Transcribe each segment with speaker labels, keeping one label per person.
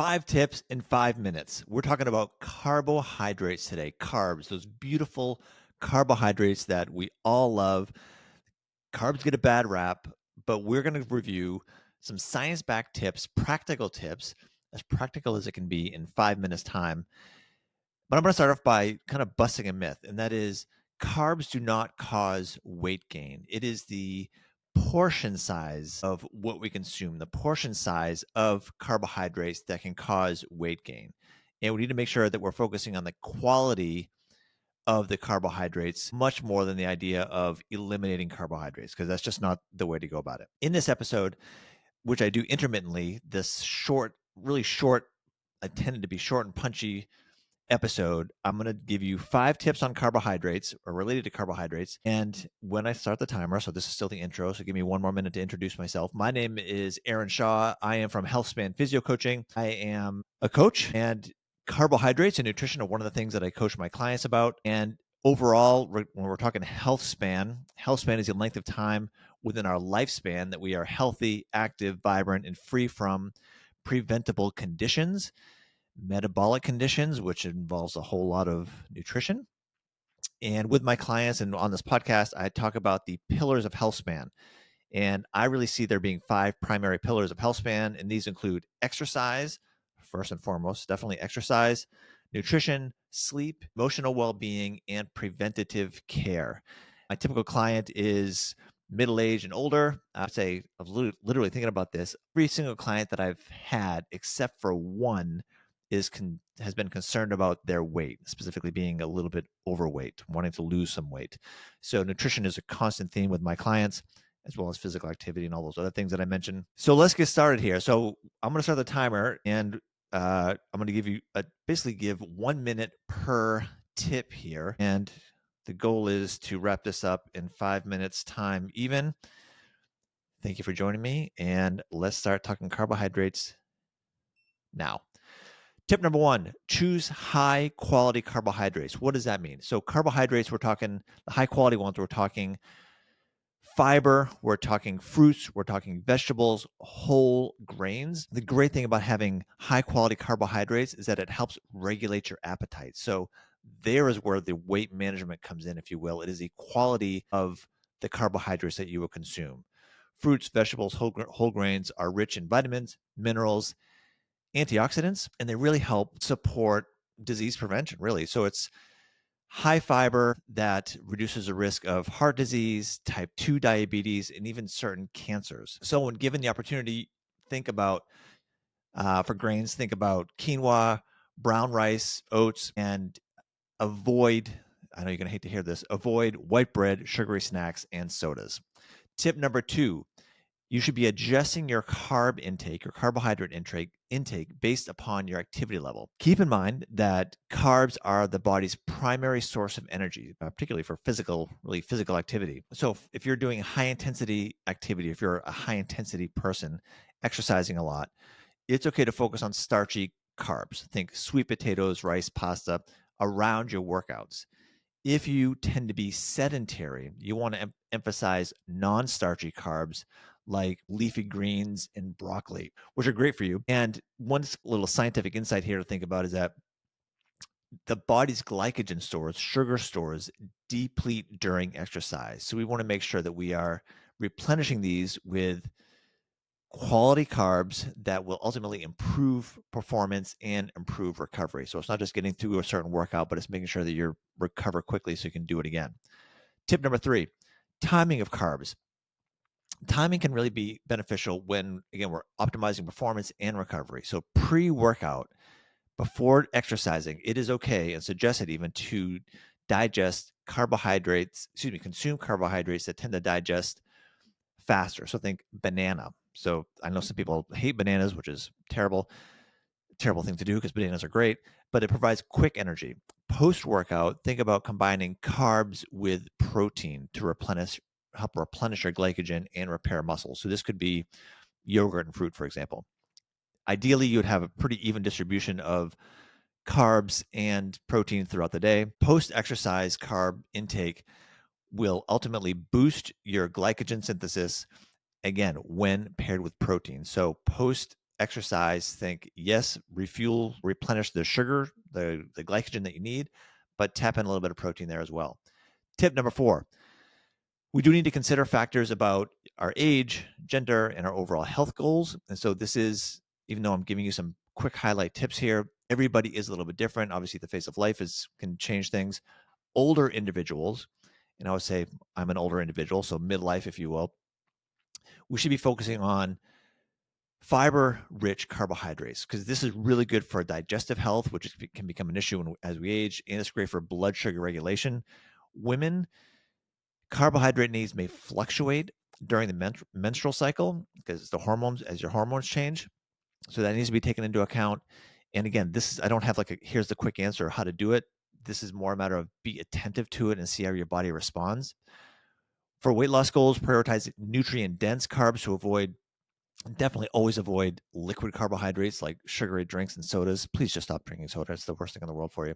Speaker 1: 5 tips in 5 minutes. We're talking about carbohydrates today, carbs, those beautiful carbohydrates that we all love. Carbs get a bad rap, but we're going to review some science-backed tips, practical tips, as practical as it can be in 5 minutes time. But I'm going to start off by kind of busting a myth, and that is carbs do not cause weight gain. It is the portion size of what we consume, the portion size of carbohydrates that can cause weight gain. And we need to make sure that we're focusing on the quality of the carbohydrates much more than the idea of eliminating carbohydrates, because that's just not the way to go about it. In this episode, which I do intermittently, this short, really short, intended to be short and punchy episode, I'm going to give you 5 tips on carbohydrates or related to carbohydrates. And when I start the timer, so this is still the intro, so give me 1 more minute to introduce myself. My name is Aaron Shaw. I am from Healthspan PhysioCoaching. I am a coach, and carbohydrates and nutrition are one of the things that I coach my clients about. And overall, when we're talking health span is the length of time within our lifespan that we are healthy, active, vibrant, and free from preventable conditions, metabolic conditions, which involves a whole lot of nutrition. And with my clients and on this podcast, I talk about the pillars of health span. And I really see there being 5 primary pillars of health span. And these include exercise, first and foremost, definitely exercise, nutrition, sleep, emotional well-being, and preventative care. My typical client is middle-aged and older. I'd say I was literally thinking about this. Every single client that I've had, except for one, has been concerned about their weight, specifically being a little bit overweight, wanting to lose some weight. So nutrition is a constant theme with my clients, as well as physical activity and all those other things that I mentioned. So let's get started here. So I'm going to start the timer, and I'm going to give you basically give 1 minute per tip here. And the goal is to wrap this up in 5 minutes time even. Thank you for joining me, and let's start talking carbohydrates now. Tip number 1, choose high quality carbohydrates. What does that mean? So carbohydrates, we're talking the high quality ones, we're talking fiber, we're talking fruits, we're talking vegetables, whole grains. The great thing about having high quality carbohydrates is that it helps regulate your appetite. So there is where the weight management comes in, if you will. It is the quality of the carbohydrates that you will consume. Fruits, vegetables, whole grains are rich in vitamins, minerals, antioxidants, and they really help support disease prevention, really. So it's high fiber that reduces the risk of heart disease, type 2 diabetes, and even certain cancers. So when given the opportunity, think about, for grains, think about quinoa, brown rice, oats, and avoid, I know you're going to hate to hear this, avoid white bread, sugary snacks, and sodas. Tip number 2, you should be adjusting your carb intake, your carbohydrate intake based upon your activity level. Keep in mind that carbs are the body's primary source of energy, particularly for physical activity. So if you're doing high intensity activity, if you're a high intensity person exercising a lot, it's okay to focus on starchy carbs. Think sweet potatoes, rice, pasta around your workouts. If you tend to be sedentary, you want to emphasize non-starchy carbs like leafy greens and broccoli, which are great for you. And one little scientific insight here to think about is that the body's glycogen stores, sugar stores, deplete during exercise. So we want to make sure that we are replenishing these with quality carbs that will ultimately improve performance and improve recovery. So it's not just getting through a certain workout, but it's making sure that you recover quickly so you can do it again. Tip number 3, timing of carbs. Timing can really be beneficial when, again, we're optimizing performance and recovery. So pre-workout, before exercising, it is okay and suggested even to consume carbohydrates that tend to digest faster. So think banana. So I know some people hate bananas, which is terrible thing to do because bananas are great, but it provides quick energy. Post-workout, think about combining carbs with protein to help replenish your glycogen and repair muscles. So this could be yogurt and fruit, for example. Ideally, you would have a pretty even distribution of carbs and protein throughout the day. Post-exercise carb intake will ultimately boost your glycogen synthesis, again, when paired with protein. So post exercise, think, yes, refuel, replenish the sugar, the glycogen that you need, but tap in a little bit of protein there as well. Tip number 4, we do need to consider factors about our age, gender, and our overall health goals. And so this is, even though I'm giving you some quick highlight tips here, everybody is a little bit different. Obviously, the face of life can change things. Older individuals, and I would say I'm an older individual, so midlife, if you will, we should be focusing on fiber-rich carbohydrates because this is really good for digestive health, which can become an issue as we age, and it's great for blood sugar regulation. Women, carbohydrate needs may fluctuate during the menstrual cycle because as your hormones change. So that needs to be taken into account. And again, I don't have here's the quick answer how to do it. This is more a matter of be attentive to it and see how your body responds. For weight loss goals, prioritize nutrient dense carbs to definitely always avoid liquid carbohydrates like sugary drinks and sodas. Please just stop drinking soda. It's the worst thing in the world for you.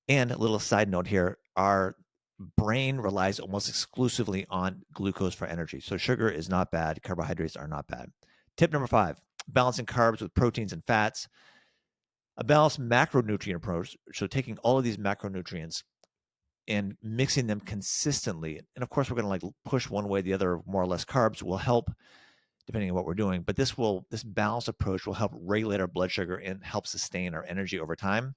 Speaker 1: And a little side note here, our brain relies almost exclusively on glucose for energy. So sugar is not bad. Carbohydrates are not bad. Tip number 5, balancing carbs with proteins and fats. A balanced macronutrient approach, so taking all of these macronutrients and mixing them consistently. And of course, we're going to push one way, the other, more or less carbs will help depending on what we're doing. But this balanced approach will help regulate our blood sugar and help sustain our energy over time.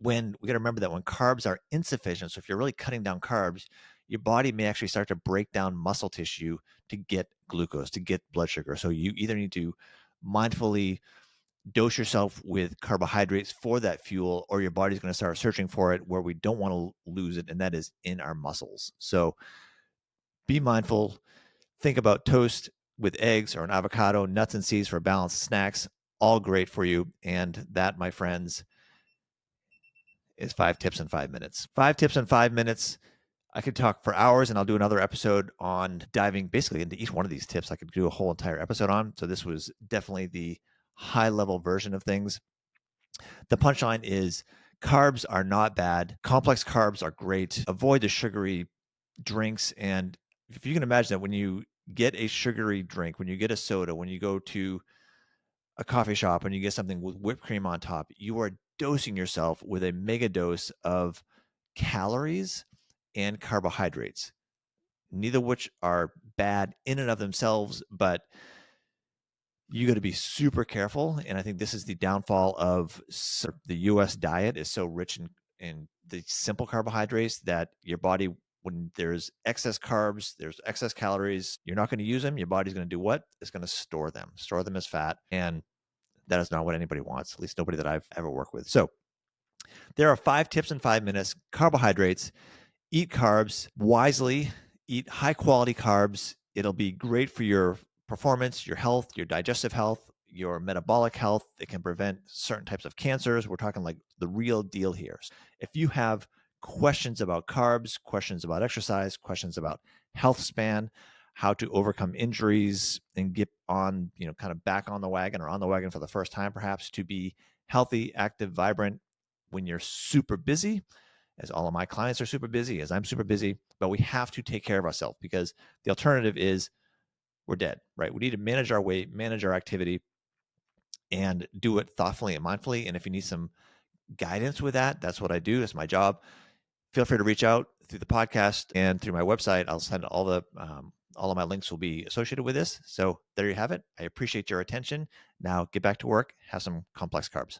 Speaker 1: When we got to remember that when carbs are insufficient, so if you're really cutting down carbs, your body may actually start to break down muscle tissue to get glucose, to get blood sugar. So you either need to mindfully dose yourself with carbohydrates for that fuel, or your body's going to start searching for it where we don't want to lose it, and that is in our muscles. So be mindful. Think about toast with eggs or an avocado, nuts and seeds for balanced snacks, all great for you. And that, my friends, is 5 tips in 5 minutes. 5 tips in 5 minutes. I could talk for hours, and I'll do another episode on diving basically into each one of these tips. I could do a whole entire episode on. So this was definitely the high level version of things. The punchline is carbs are not bad. Complex carbs are great. Avoid the sugary drinks. And if you can imagine that when you get a sugary drink, when you get a soda, when you go to a coffee shop and you get something with whipped cream on top, you are dosing yourself with a mega dose of calories and carbohydrates, neither of which are bad in and of themselves, but you got to be super careful. And I think this is the downfall of the US diet is so rich in the simple carbohydrates that your body, when there's excess carbs, there's excess calories, you're not going to use them. Your body's going to do what? It's going to store them as fat. And that is not what anybody wants, at least nobody that I've ever worked with. So there are 5 tips in 5 minutes. Carbohydrates, eat carbs wisely, eat high quality carbs. It'll be great for your performance, your health, your digestive health, your metabolic health. It can prevent certain types of cancers. We're talking like the real deal here. If you have questions about carbs, questions about exercise, questions about health span, how to overcome injuries and get on, kind of back on the wagon or on the wagon for the first time, perhaps to be healthy, active, vibrant when you're super busy, as all of my clients are super busy, as I'm super busy, but we have to take care of ourselves because the alternative is we're dead, right? We need to manage our weight, manage our activity, and do it thoughtfully and mindfully. And if you need some guidance with that, that's what I do. That's my job. Feel free to reach out through the podcast and through my website. I'll send all of my links will be associated with this. So there you have it. I appreciate your attention. Now get back to work. Have some complex carbs.